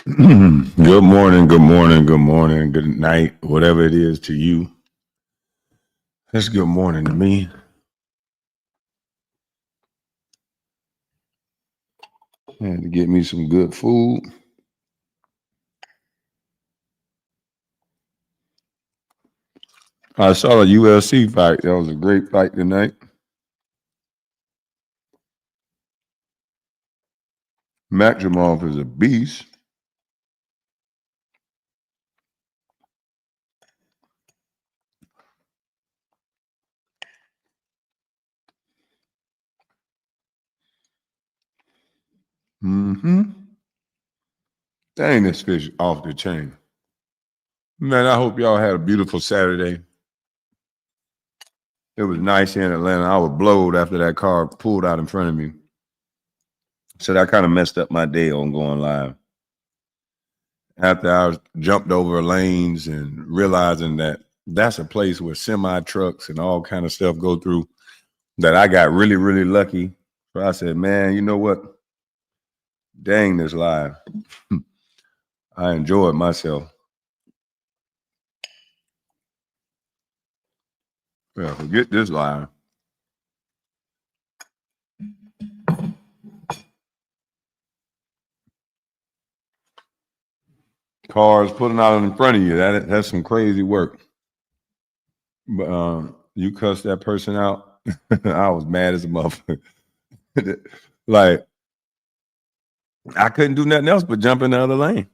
Good morning, good morning, good morning, good night, whatever it is to you. That's good morning to me. I had to get me some good food. I saw a UFC fight. That was a great fight tonight. Maximov is a beast. Mm-hmm. Dang, this fish off the chain. Man, I hope y'all had a beautiful Saturday. It was nice here in Atlanta. I was blowed after that car pulled out in front of me. So that kind of messed up my day on going live. After I jumped over lanes and realizing that that's a place where semi trucks and all kind of stuff go through, that I got really, really lucky. So I said, man, you know what? Dang this live. I enjoyed myself. Yeah, forget this live. Cars putting out in front of you. That's some crazy work. But you cussed that person out. I was mad as a motherfucker. Like I couldn't do nothing else but jump in the other lane.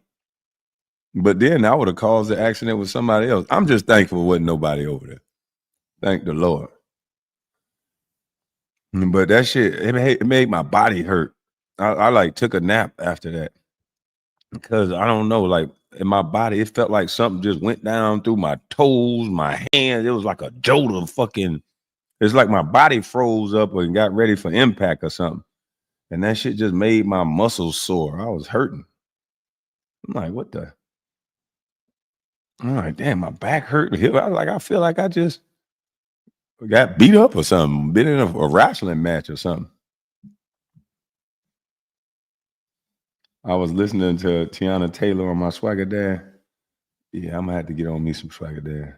But then I would have caused the accident with somebody else. I'm just thankful there wasn't nobody over there. Thank the Lord. But that shit, it made my body hurt. I like took a nap after that because I don't know, like in my body, it felt like something just went down through my toes, my hands. It was like a jolt of fucking. It's like my body froze up and got ready for impact or something, and that shit just made my muscles sore. I was hurting. I'm like, what the? I'm like, damn, my back hurt. I feel like I just got beat up or something. Been in a wrestling match or something. I was listening to Tiana Taylor on my Swagger Dad. Yeah, I'm gonna have to get on me some Swagger Dad.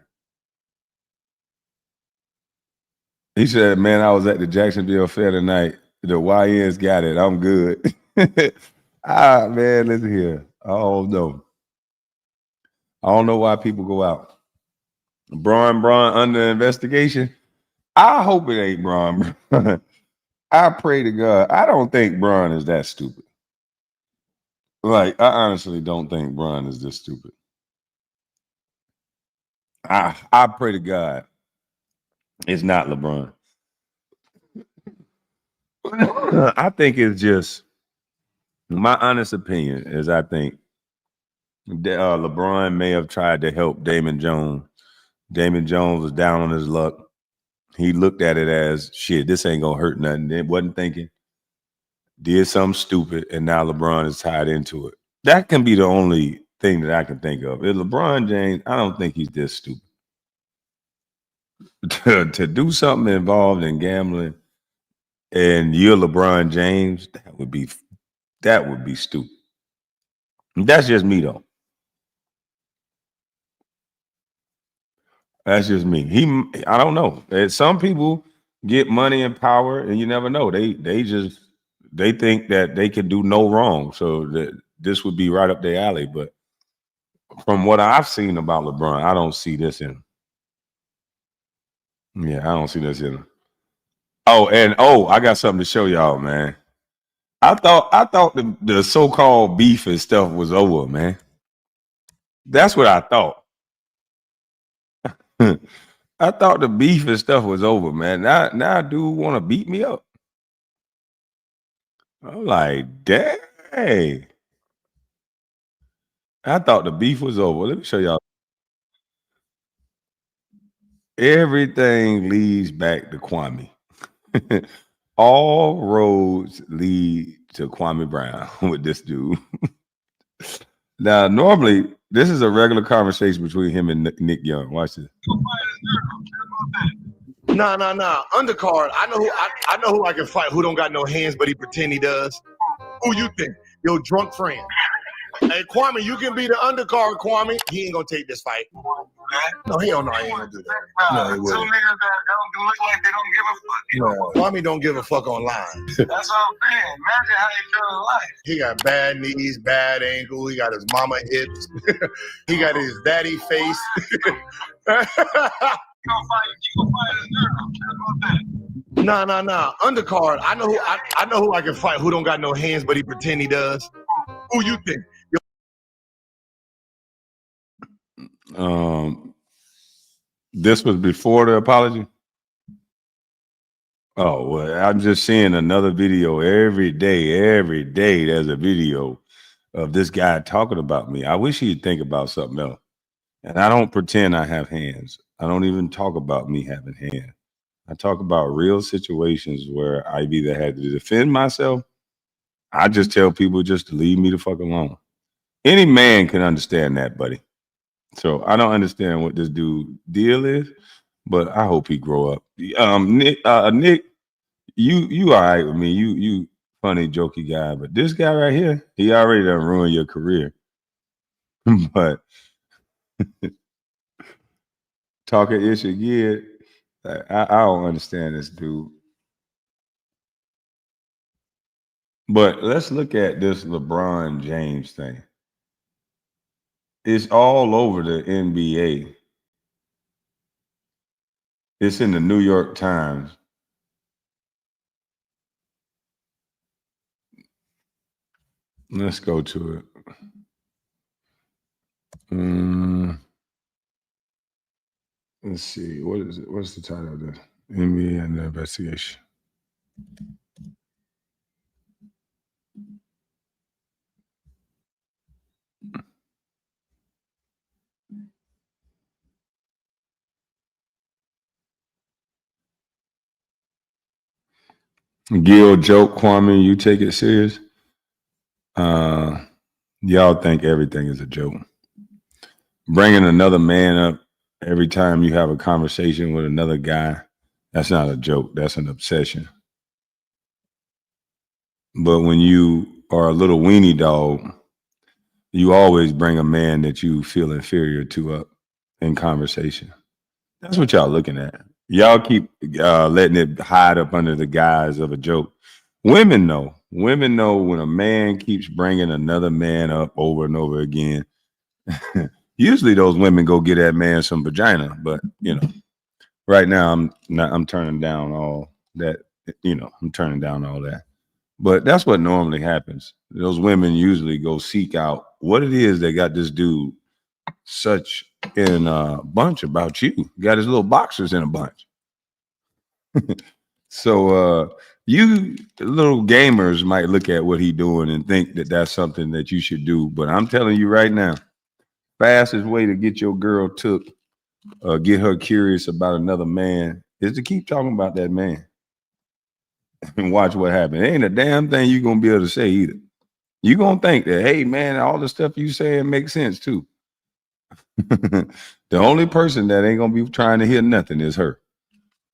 He said, "Man, I was at the Jacksonville Fair tonight. The YNs got it. I'm good." Man, listen here. I don't know why people go out. Braun under investigation. I hope it ain't Braun. I pray to God. I don't think Braun is that stupid. Like, I honestly don't think Braun is this stupid. I pray to God it's not LeBron. I think it's just my honest opinion is I think LeBron may have tried to help Damon Jones. Damon Jones was down on his luck. He looked at it as shit. This ain't gonna hurt nothing. It wasn't thinking. Did something stupid, and now LeBron is tied into it. That can be the only thing that I can think of. If LeBron James, I don't think he's this stupid to do something involved in gambling. And you're LeBron James, that would be stupid. That's just me though. That's just me. I don't know. Some people get money and power, and you never know. They think that they can do no wrong. So that this would be right up their alley. But from what I've seen about LeBron, I don't see this in him. Yeah, I don't see this in him. I got something to show y'all, man. I thought the so-called beef and stuff was over, man. That's what I thought. I thought the beef and stuff was over, man. Now dude want to beat me up. I'm like, dang. I thought the beef was over. Let me show y'all. Everything leads back to Kwame. All roads lead to Kwame Brown with this dude. Now, normally, this is a regular conversation between him and Nick Young. Watch this. Nah. Undercard. I know who I can fight. Who don't got no hands, but he pretend he does. Who you think? Your drunk friend. Hey, Kwame, you can be the undercard, Kwame. He ain't gonna take this fight. No, hell no, he ain't gonna do that. No, he wouldn't. Two niggas that don't look like they don't give a fuck. No, Kwame don't give a fuck online. That's what I'm saying. Imagine how they feel in life. He got bad knees, bad ankle. He got his mama hips. He got his daddy face. Nah. Undercard. I know who I can fight. Who don't got no hands, but he pretend he does. Who you think? This was before the apology. Oh, well, I'm just seeing another video every day. Every day there's a video of this guy talking about me. I wish he'd think about something else. And I don't pretend I have hands. I don't even talk about me having hands. I talk about real situations where I've either had to defend myself. I just tell people just to leave me the fuck alone. Any man can understand that, buddy. So I don't understand what this dude deal is, but I hope he grow up. Nick, you all right with me? You funny, jokey guy, but this guy right here, he already done ruined your career. But talking ish again, I don't understand this dude. But let's look at this LeBron James thing. It's all over the NBA. It's in the New York Times. Let's go to it. Let's see. What is it? What's the title of this? NBA and the investigation. Gil joke, Kwame, you take it serious? Y'all think everything is a joke. Bringing another man up every time you have a conversation with another guy, that's not a joke. That's an obsession. But when you are a little weenie dog, you always bring a man that you feel inferior to up in conversation. That's what y'all looking at. Y'all keep letting it hide up under the guise of a joke. Women know. Women know when a man keeps bringing another man up over and over again. Usually those women go get that man some vagina, but you know, right now I'm turning down all that. I'm turning down all that. But that's what normally happens. Those women usually go seek out what it is that got this dude such in a bunch about you. Got his little boxers in a bunch. So you little gamers might look at what he's doing and think that that's something that you should do. But I'm telling you right now, fastest way to get your girl took, get her curious about another man is to keep talking about that man and watch what happens. It ain't a damn thing you're going to be able to say either. You're going to think that, hey, man, all the stuff you saying makes sense too. The only person that ain't going to be trying to hear nothing is her.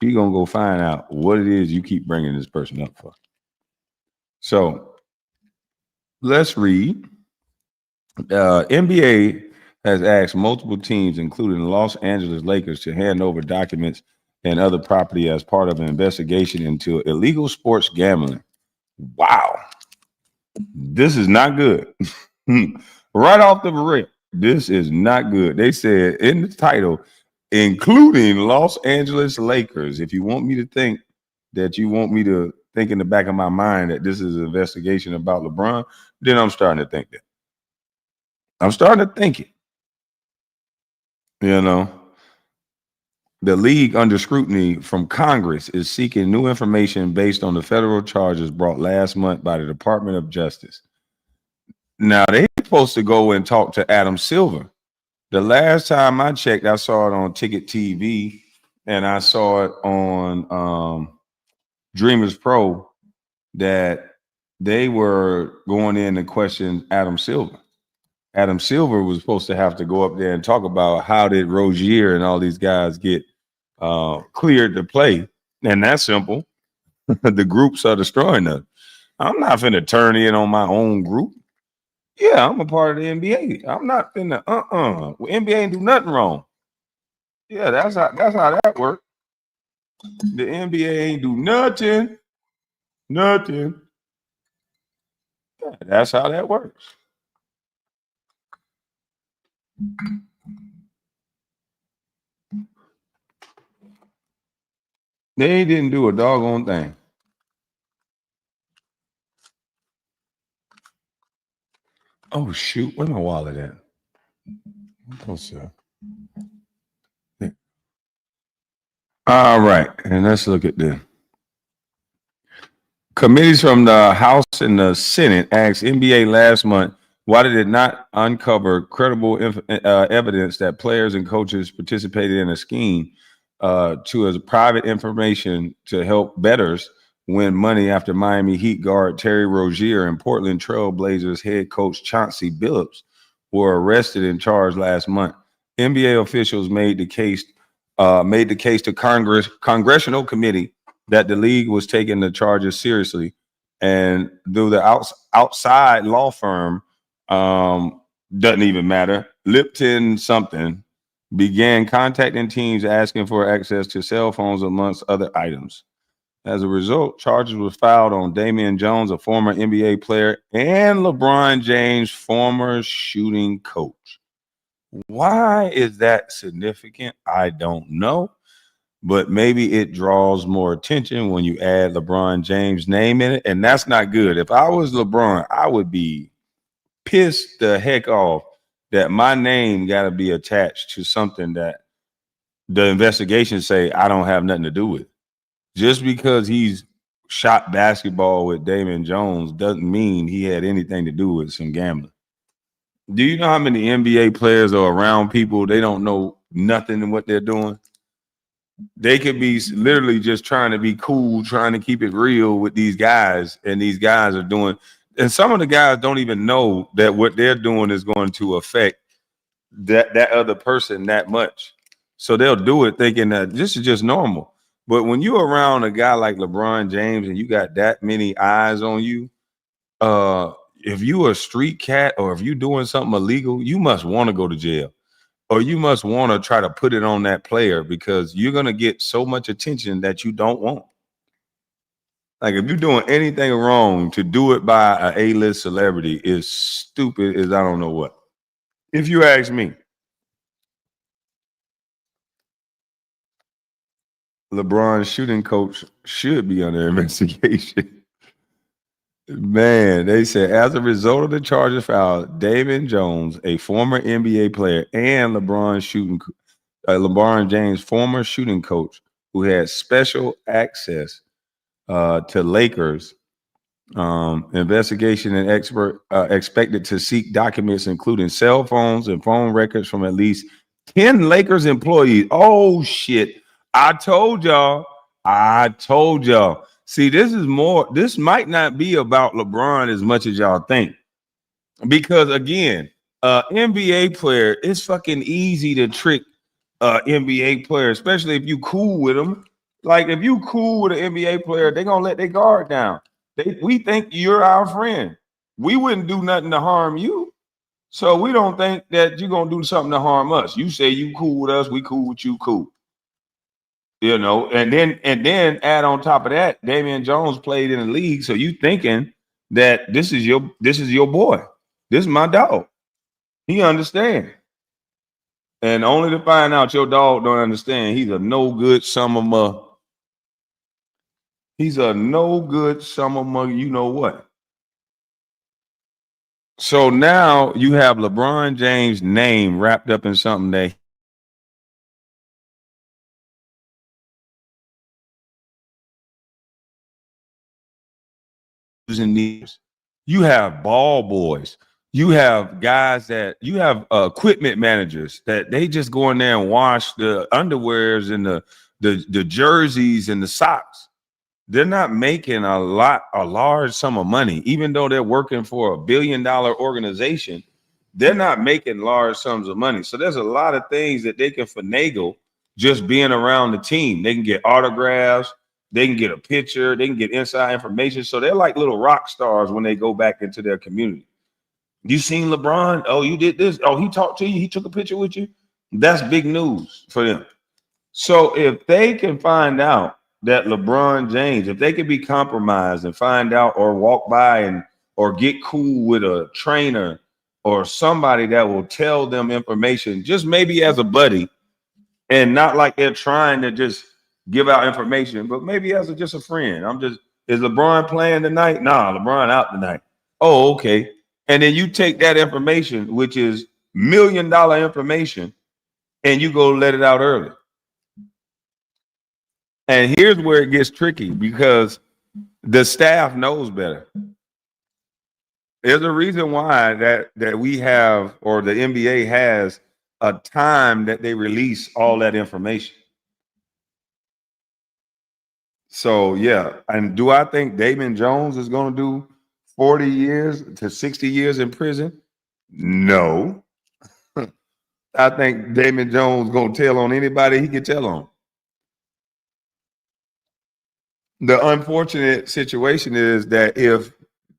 She's going to go find out what it is you keep bringing this person up for. So let's read. NBA has asked multiple teams, including the Los Angeles Lakers, to hand over documents and other property as part of an investigation into illegal sports gambling. Wow. This is not good. Right off the rip, this is not good. They said in the title, including Los Angeles Lakers. If you want me to think that you want me to think in the back of my mind that this is an investigation about LeBron, then I'm starting to think that. I'm starting to think it. You know, the league under scrutiny from Congress is seeking new information based on the federal charges brought last month by the Department of Justice. Now, they're supposed to go and talk to Adam Silver. The last time I checked, I saw it on Ticket TV and I saw it on Dreamers Pro that they were going in and question Adam Silver. Adam Silver was supposed to have to go up there and talk about how did Rozier and all these guys get cleared to play. And that's simple. The groups are destroying us. I'm not finna turn in on my own group. Yeah, I'm a part of the NBA. I'm not in the NBA ain't do nothing wrong. Yeah, that's how that works. The NBA ain't do nothing. Nothing. Yeah, that's how that works. They didn't do a doggone thing. Oh shoot, where's my wallet at? What's up? All right, and let's look at this. Committees from the House and the Senate asked NBA last month why did it not uncover credible evidence that players and coaches participated in a scheme to as private information to help bettors win money after Miami Heat guard Terry Rozier and Portland Trail Blazers head coach Chauncey Billups were arrested and charged last month. NBA officials made the case to Congressional Committee that the league was taking the charges seriously, and though the outside law firm doesn't even matter, Lipton something began contacting teams asking for access to cell phones amongst other items. As a result, charges were filed on Damian Jones, a former NBA player, and LeBron James, former shooting coach. Why is that significant? I don't know. But maybe it draws more attention when you add LeBron James' name in it. And that's not good. If I was LeBron, I would be pissed the heck off that my name got to be attached to something that the investigations say I don't have nothing to do with. Just because he's shot basketball with Damian Jones doesn't mean he had anything to do with some gambling. Do you know how many NBA players are around people they don't know nothing in what they're doing? They could be literally just trying to be cool, trying to keep it real with these guys, and these guys are doing, and some of the guys don't even know that what they're doing is going to affect that other person that much. So they'll do it thinking that this is just normal. But when you're around a guy like LeBron James and you got that many eyes on you, if you a street cat or if you're doing something illegal, you must want to go to jail. Or you must want to try to put it on that player because you're going to get so much attention that you don't want. Like if you're doing anything wrong, to do it by an A-list celebrity is stupid as I don't know what. If you ask me. LeBron's shooting coach should be under investigation. Man, they said as a result of the charges filed, Damian Jones, a former NBA player, and LeBron James, former shooting coach, who had special access to Lakers investigation and expert expected to seek documents including cell phones and phone records from at least 10 Lakers employees. Oh shit! I told y'all. See, this might not be about LeBron as much as y'all think. Because again, NBA player, it's fucking easy to trick NBA player, especially if you cool with them. Like if you cool with an NBA player, they're gonna let their guard down. We think you're our friend. We wouldn't do nothing to harm you. So we don't think that you're gonna do something to harm us. You say you cool with us, we cool with you, cool. You know, and then add on top of that, Damian Jones played in the league. So you thinking that this is your boy. This is my dog. He understands. And only to find out your dog don't understand, he's a no good summer mug. He's a no good summer mug, you know what? So now you have LeBron James' name wrapped up in something that in these. You have ball boys. You have guys that you have equipment managers that they just go in there and wash the underwears and the jerseys and the socks. They're not making a large sum of money, even though they're working for $1 billion organization. They're not making large sums of money. So there's a lot of things that they can finagle just being around the team. They can get autographs. They can get a picture. They can get inside information. So they're like little rock stars when they go back into their community. You seen LeBron? Oh, you did this. Oh, he talked to you. He took a picture with you. That's big news for them. So if they can find out that LeBron James, if they can be compromised and find out or walk by and or get cool with a trainer or somebody that will tell them information, just maybe as a buddy, and not like they're trying to just give out information, but maybe as just a friend. Is LeBron playing tonight? Nah, LeBron out tonight. Oh, okay. And then you take that information, which is $1 million information, and you go let it out early. And here's where it gets tricky because the staff knows better. There's a reason why that we have, or the NBA has, a time that they release all that information. So yeah, and do I think Damon Jones is going to do 40 years to 60 years in prison? No. I think Damon Jones going to tell on anybody he can tell on. The unfortunate situation is that if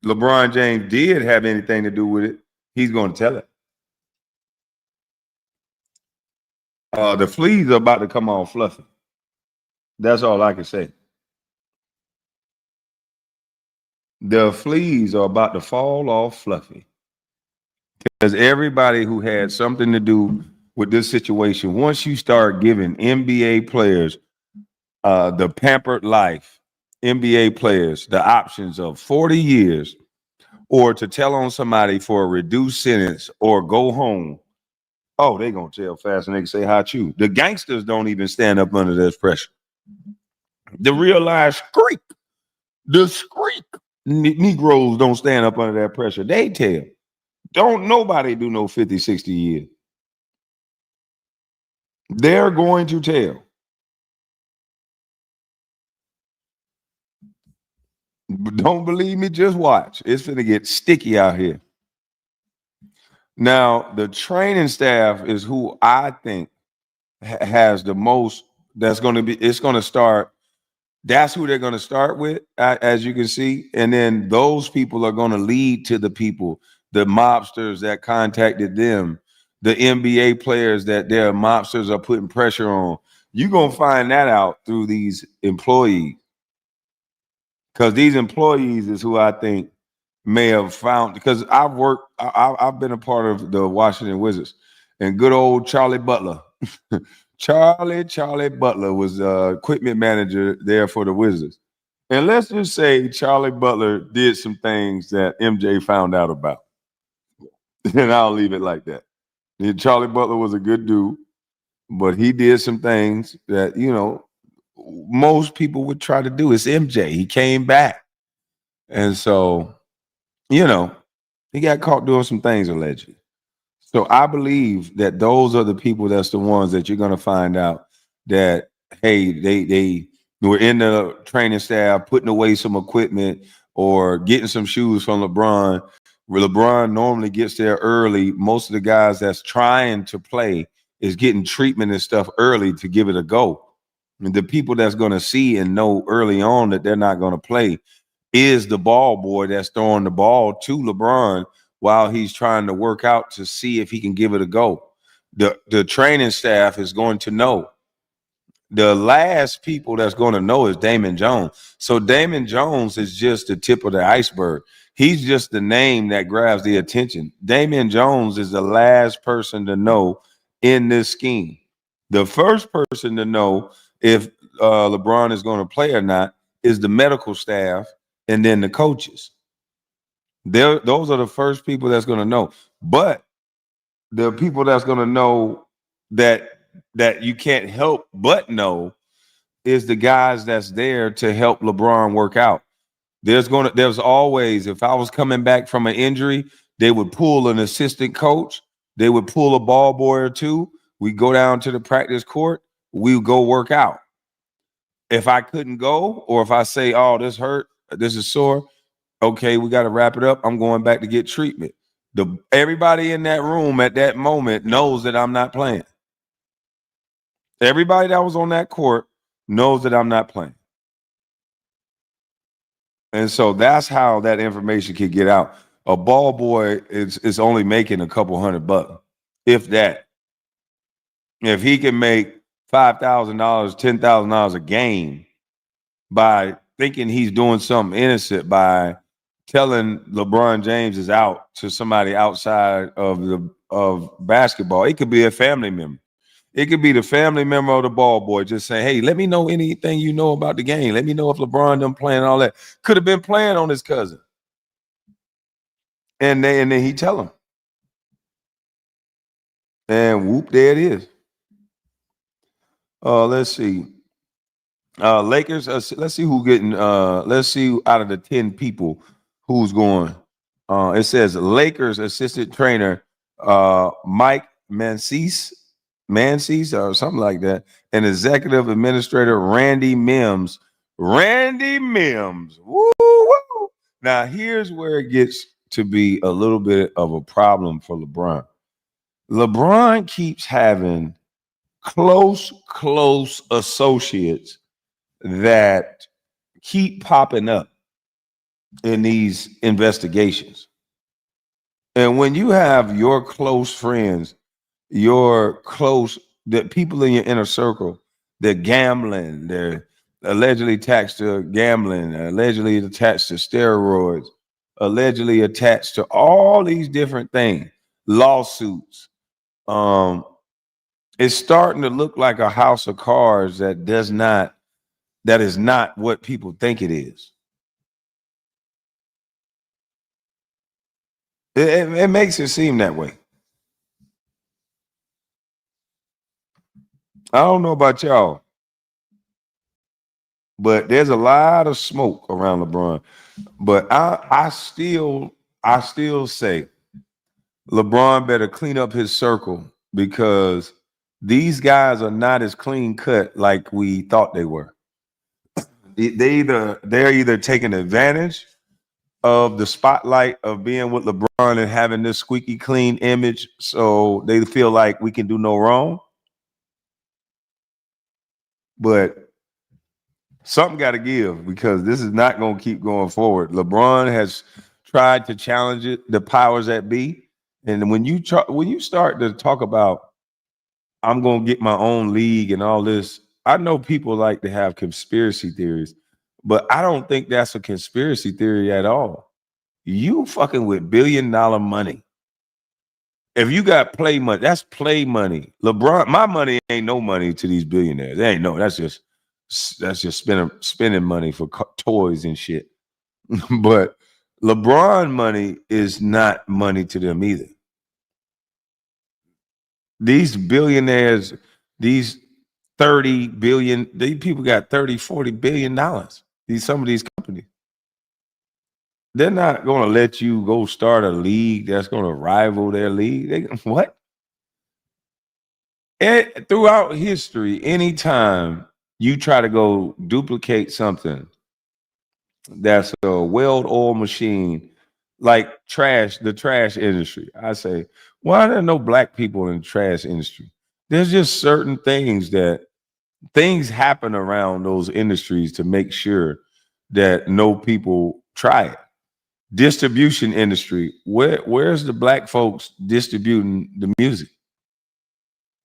LeBron James did have anything to do with it, he's going to tell it. The fleas are about to come on fluffy. That's all I can say. The fleas are about to fall off fluffy. Because everybody who had something to do with this situation, once you start giving NBA players the pampered life, NBA players the options of 40 years or to tell on somebody for a reduced sentence or go home, oh, they going to tell fast and they can say, how you? The gangsters don't even stand up under this pressure. The real life the Negroes don't stand up under that pressure. They tell. Don't nobody do no 50, 60 years. They're going to tell. Don't believe me? Just watch. It's going to get sticky out here. Now, the training staff is who I think has the most. That's going to be. It's going to start. That's who they're going to start with, as you can see, and then those people are going to lead to the people, the mobsters that contacted them, the NBA players that their mobsters are putting pressure on. You're going to find that out through these employees. Because these employees is who I think may have found, because I've been a part of the Washington Wizards, and good old Charlie Butler. Charlie Butler was equipment manager there for the Wizards. And let's just say Charlie Butler did some things that MJ found out about. And I'll leave it like that. And Charlie Butler was a good dude, but he did some things that, most people would try to do. It's MJ. He came back. And so, he got caught doing some things allegedly. So I believe that those are the people that's the ones that you're going to find out that, hey, they were in the training staff putting away some equipment or getting some shoes from LeBron. Where LeBron normally gets there early. Most of the guys that's trying to play is getting treatment and stuff early to give it a go. And the people that's going to see and know early on that they're not going to play is the ball boy that's throwing the ball to LeBron while he's trying to work out to see if he can give it a go. The training staff is going to know. The last people that's going to know is Damon Jones. So Damon Jones is just the tip of the iceberg. He's just the name that grabs the attention. Damon Jones is the last person to know in this scheme. The first person to know if LeBron is going to play or not is the medical staff and then the coaches. Those are the first people that's going to know. But the people that's going to know that you can't help but know is the guys that's there to help LeBron work out. There's always, if I was coming back from an injury, they would pull an assistant coach, they would pull a ball boy or two. We go down to the practice court, we would go work out. If I couldn't go, or if I say, oh, this hurt, this is sore, okay, we got to wrap it up. I'm going back to get treatment. Everybody in that room at that moment knows that I'm not playing. Everybody that was on that court knows that I'm not playing. And so that's how that information can get out. A ball boy is only making a couple $100, if that. If he can make $5,000, $10,000 a game by thinking he's doing something innocent by telling LeBron James is out to somebody outside of basketball, it could be a family member. It could be the family member of the ball boy just saying, "Hey, let me know anything you know about the game. Let me know if LeBron done playing all that." Could have been playing on his cousin, and then he tell him, and whoop, there it is. Let's see. Lakers. Let's see who getting. Let's see out of the 10 people who's going. It says Lakers assistant trainer Mike Mancis or something like that, and executive administrator Randy Mims. Randy Mims. Woo, woo. Now here's where it gets to be a little bit of a problem for LeBron. LeBron keeps having close associates that keep popping up in these investigations. And when you have your close friends, the people in your inner circle, they're gambling, they're allegedly attached to gambling, allegedly attached to steroids, allegedly attached to all these different things, lawsuits. It's starting to look like a house of cards that is not what people think it is. It makes it seem that way. I don't know about y'all, but there's a lot of smoke around LeBron. But I still say LeBron better clean up his circle because these guys are not as clean cut like we thought they were. They're either taking advantage of the spotlight of being with LeBron and having this squeaky clean image, so they feel like we can do no wrong. But something got to give because this is not going to keep going forward. LeBron has tried to challenge it, the powers that be, and when you start to talk about, I'm going to get my own league and all this, I know people like to have conspiracy theories, but I don't think that's a conspiracy theory at all. You fucking with $1 billion money. If you got play money, that's play money. LeBron, my money ain't no money to these billionaires. They ain't no. That's just spending money for toys and shit. But LeBron money is not money to them either. These billionaires, these 30 billion, these people got 30, 40 billion dollars. Some of these companies. They're not going to let you go start a league that's going to rival their league. What? Throughout history, anytime you try to go duplicate something that's a well-oiled machine, like the trash industry, I say, why are there no black people in the trash industry? There's just certain things happen around those industries to make sure that no people try it. Distribution industry, where's the black folks distributing the music?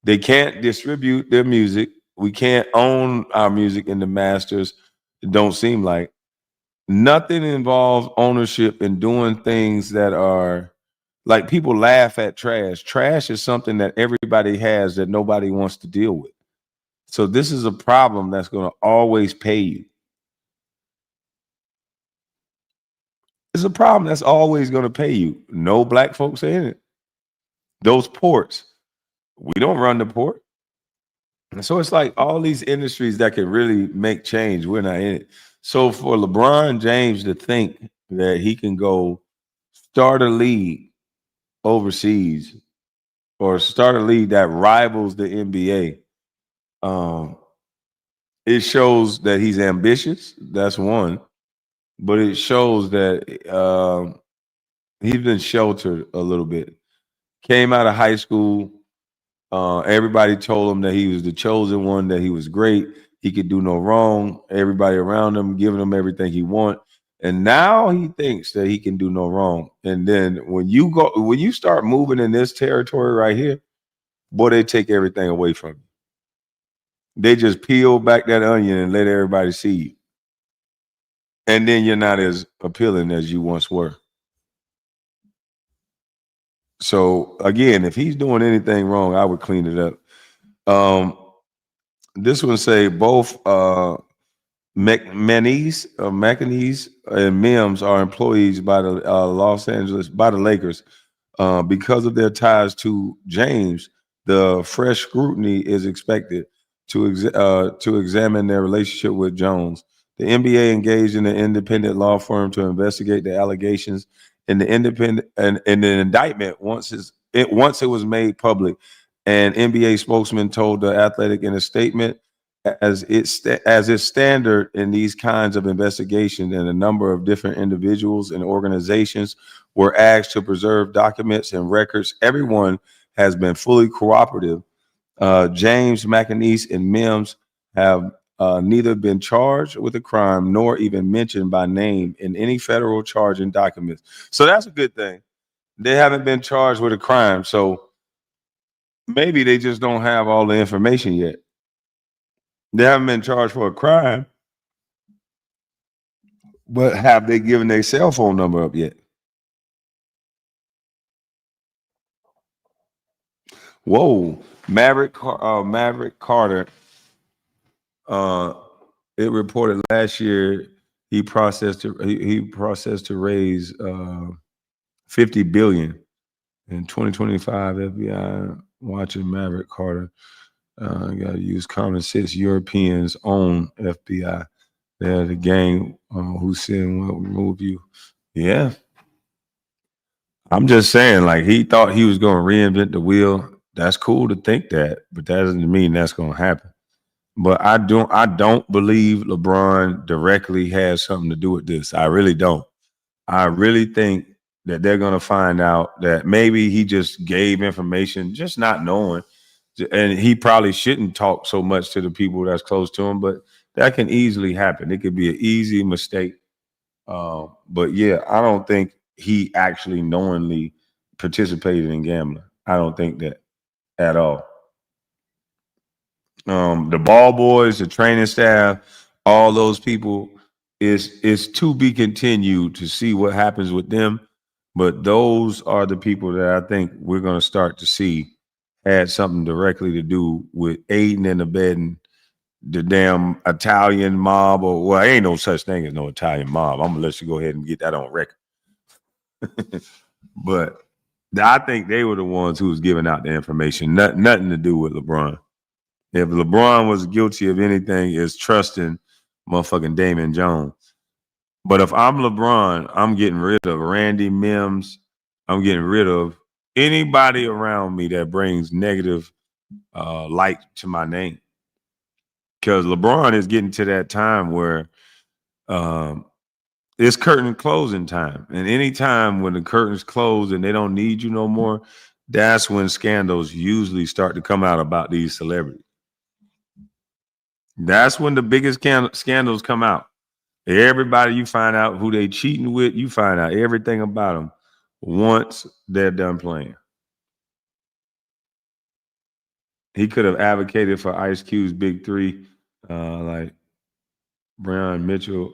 They can't distribute their music. We can't own our music in the masters. It don't seem like nothing involves ownership and doing things that are like people laugh at trash. Trash is something that everybody has that nobody wants to deal with. So this is a problem that's going to always pay you. It's a problem that's always going to pay you. No black folks are in it. Those ports, we don't run the port. And so it's like all these industries that can really make change, we're not in it. So for LeBron James to think that he can go start a league overseas or start a league that rivals the NBA, it shows that he's ambitious. That's one. But it shows that he's been sheltered a little bit. Came out of high school. Everybody told him that he was the chosen one, that he was great. He could do no wrong. Everybody around him giving him everything he want. And now he thinks that he can do no wrong. And then when you start moving in this territory right here, boy, they take everything away from you. They just peel back that onion and let everybody see you. And then you're not as appealing as you once were. So again, if he's doing anything wrong, I would clean it up. This one say both McNeese and Mims are employees by the Lakers. Because of their ties to James, the fresh scrutiny is expected to examine their relationship with Jones. The NBA engaged in an independent law firm to investigate the allegations in the indictment once it was made public. An NBA spokesman told the Athletic in a statement, as is standard in these kinds of investigations, and a number of different individuals and organizations were asked to preserve documents and records. Everyone has been fully cooperative. James, McNeese, and Mims have neither been charged with a crime nor even mentioned by name in any federal charging documents. So that's a good thing. They haven't been charged with a crime. So maybe they just don't have all the information yet. They haven't been charged for a crime, but have they given their cell phone number up yet? Whoa, Maverick Carter. It reported last year he processed to raise $50 billion in 2025. FBI watching Maverick Carter. Got to use common sense. Europeans own FBI. They're the gang who said will remove you. Yeah. I'm just saying, like, he thought he was going to reinvent the wheel. That's cool to think that, but that doesn't mean that's going to happen. But I don't believe LeBron directly has something to do with this. I really don't. I really think that they're going to find out that maybe he just gave information, just not knowing. And he probably shouldn't talk so much to the people that's close to him, but that can easily happen. It could be an easy mistake. But yeah, I don't think he actually knowingly participated in gambling. I don't think that at all. The ball boys, the training staff, all those people is to be continued to see what happens with them. But those are the people that I think we're going to start to see had something directly to do with aiding and abetting the damn Italian mob, or well, ain't no such thing as no Italian mob. I'm gonna let you go ahead and get that on record. But I think they were the ones who was giving out the information. Nothing to do with LeBron. If LeBron was guilty of anything, it's trusting motherfucking Damon Jones. But if I'm LeBron, I'm getting rid of Randy Mims. I'm getting rid of anybody around me that brings negative light to my name. Because LeBron is getting to that time where it's curtain closing time. And any time when the curtains close and they don't need you no more, that's when scandals usually start to come out about these celebrities. That's when the biggest scandals come out. Everybody, you find out who they cheating with. You find out everything about them once they're done playing. He could have advocated for Ice Cube's big three, like Breonna Mitchell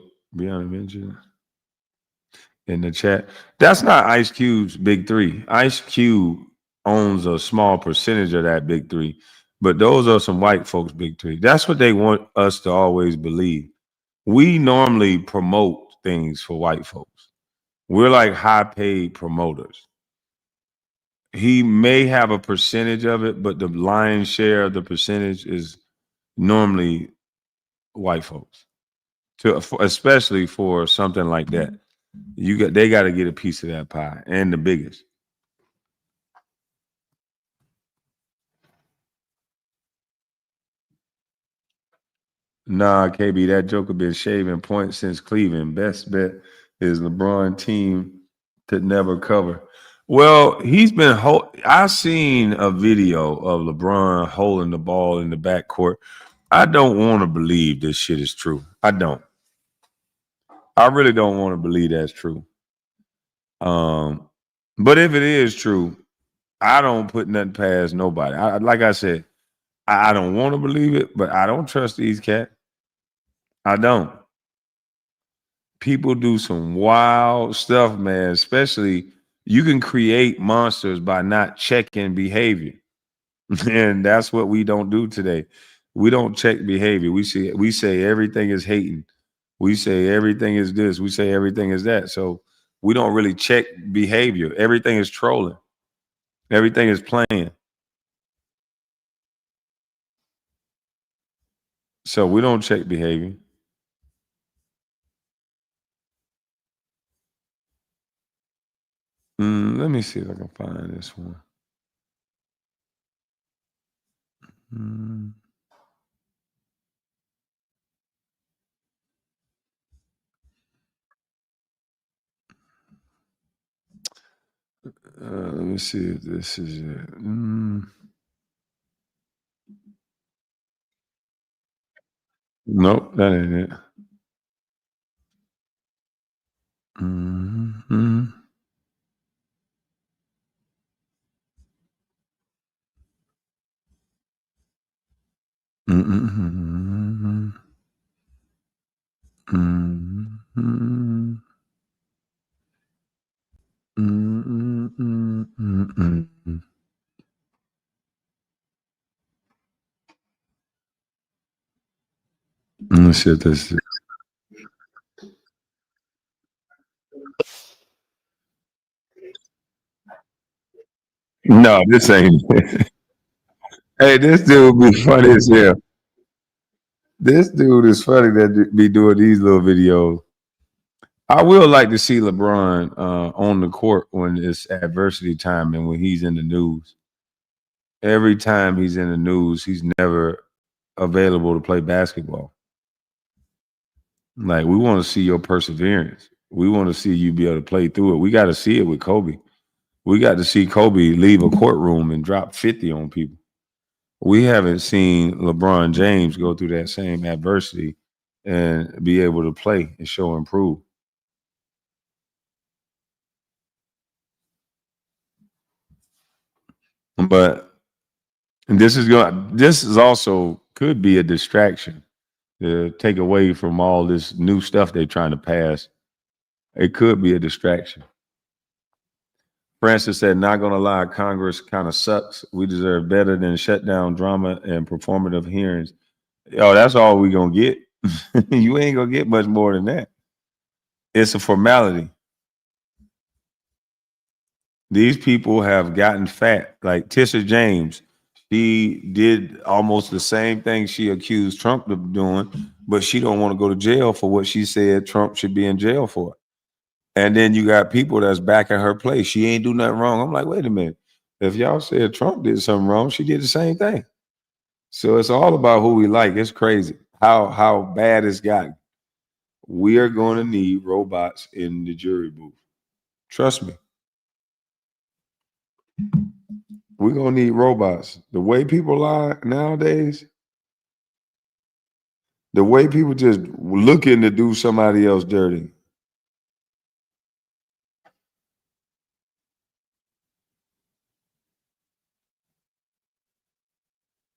in the chat. That's not Ice Cube's big three. Ice Cube owns a small percentage of that big three, but those are some white folks' big three. That's what they want us to always believe. We normally promote things for white folks. We're like high-paid promoters. He may have a percentage of it, but the lion's share of the percentage is normally white folks. Especially for something like that. They got to get a piece of that pie, and the biggest. Nah, KB, that joker been shaving points since Cleveland. Best bet is LeBron team could never cover. Well, he's been. I seen a video of LeBron holding the ball in the backcourt. I don't want to believe this shit is true. I don't. I really don't want to believe that's true. But if it is true, I don't put nothing past nobody. Like I said, I don't want to believe it, but I don't trust these cats. I don't. People do some wild stuff, man. Especially you can create monsters by not checking behavior. And that's what we don't do today. We don't check behavior. We say everything is hating. We say everything is this. We say everything is that. So we don't really check behavior. Everything is trolling. Everything is playing. So we don't check behavior. Let me see if I can find this one. Mm, let me see if this is it. Nope, that ain't it. Mhm. Mhm. Mhm. Mhm. Let me see if this is. No, this ain't it. Hey, this dude be funny as hell. This dude is funny that be doing these little videos. I will like to see LeBron on the court when it's adversity time and when he's in the news. Every time he's in the news, he's never available to play basketball. Like we want to see your perseverance. We want to see you be able to play through it. We got to see it with Kobe. We got to see Kobe leave a courtroom and drop 50 on people. We haven't seen LeBron James go through that same adversity and be able to play and show and prove. But this is also could be a distraction to take away from all this new stuff they're trying to pass. It could be a distraction. Francis said, not gonna lie, Congress kind of sucks. We deserve better than shutdown drama and performative hearings. Oh, that's all we gonna get. You ain't gonna get much more than that. It's a formality. These people have gotten fat. Like Tisha James, she did almost the same thing she accused Trump of doing, but she don't want to go to jail for what she said Trump should be in jail for. And then you got people that's back in her place. She ain't do nothing wrong. I'm like, wait a minute. If y'all said Trump did something wrong, she did the same thing. So it's all about who we like. It's crazy how bad it's gotten. We are going to need robots in the jury booth. Trust me. We're gonna need robots. The way people lie nowadays, the way people just looking to do somebody else dirty.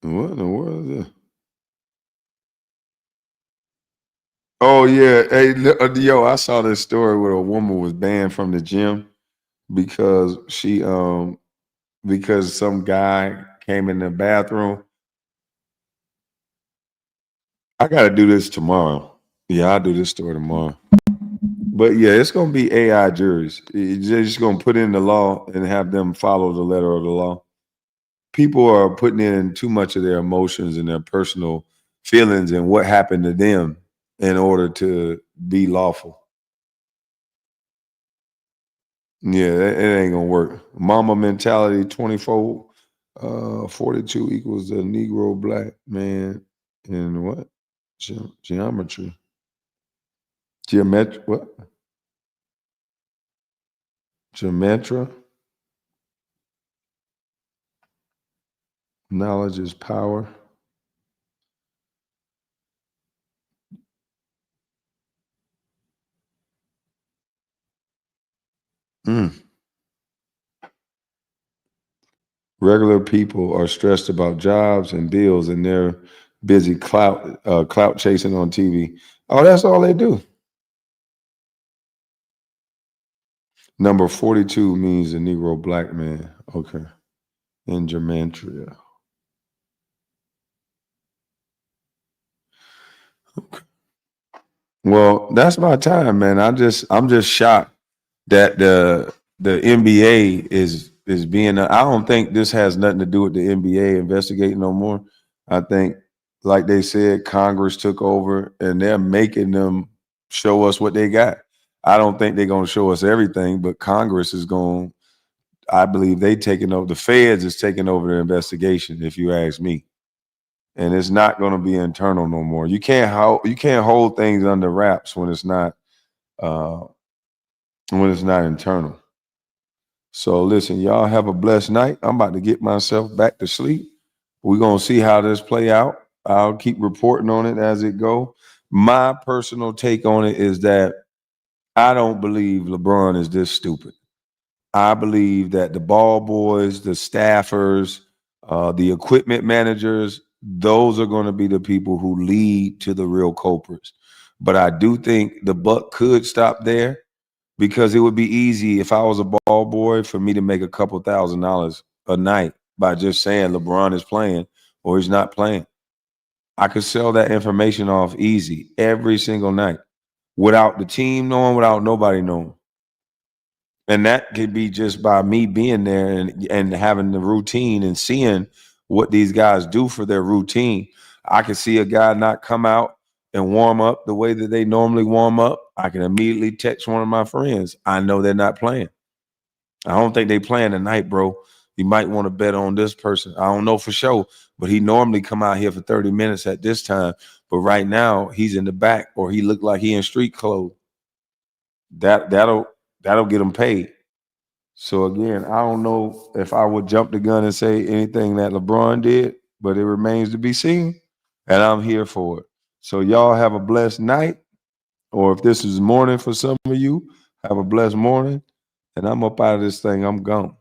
What in the world is this? Oh yeah, hey, yo, I saw this story where a woman was banned from the gym because because some guy came in the bathroom. I got to do this tomorrow. Yeah, I'll do this story tomorrow. But yeah, it's gonna be AI juries. You're just gonna put in the law and have them follow the letter of the law. People are putting in too much of their emotions and their personal feelings and what happened to them in order to be lawful. Yeah, it ain't gonna work. Mama mentality 24, 42 equals a Negro black man in what? Geometry. Geometry what? Geometra. Knowledge is power. Regular people are stressed about jobs and bills, and they're busy clout chasing on TV. Oh, that's all they do. Number 42 means a Negro black man. Okay. In Germantria. Okay. Well, that's my time, man. I'm just shocked that the NBA is being. I don't think this has nothing to do with the NBA investigating no more. I think, like they said, Congress took over and they're making them show us what they got. I don't think they're going to show us everything, but Congress is going. I believe they taking over. The Feds is taking over the investigation. If you ask me, and it's not going to be internal no more. You can't hold things under wraps uh, when it's not internal. So listen, y'all have a blessed night. I'm about to get myself back to sleep. We're gonna see how this play out. I'll keep reporting on it as it go. My personal take on it is that I don't believe LeBron is this stupid. I believe that the ball boys, the staffers, the equipment managers, those are going to be the people who lead to the real culprits. But I do think the buck could stop there because it would be easy if I was a ball boy for me to make a couple $1,000s a night by just saying LeBron is playing or he's not playing. I could sell that information off easy every single night without the team knowing, without nobody knowing. And that could be just by me being there and having the routine and seeing what these guys do for their routine. I could see a guy not come out and warm up the way that they normally warm up. I can immediately text one of my friends. I know they're not playing. I don't think they playing tonight, bro. You might want to bet on this person. I don't know for sure, but he normally come out here for 30 minutes at this time. But right now he's in the back or he looked like he in street clothes. That'll get him paid. So again, I don't know if I would jump the gun and say anything that LeBron did, but it remains to be seen. And I'm here for it. So y'all have a blessed night. Or if this is morning for some of you, have a blessed morning. And I'm up out of this thing. I'm gone.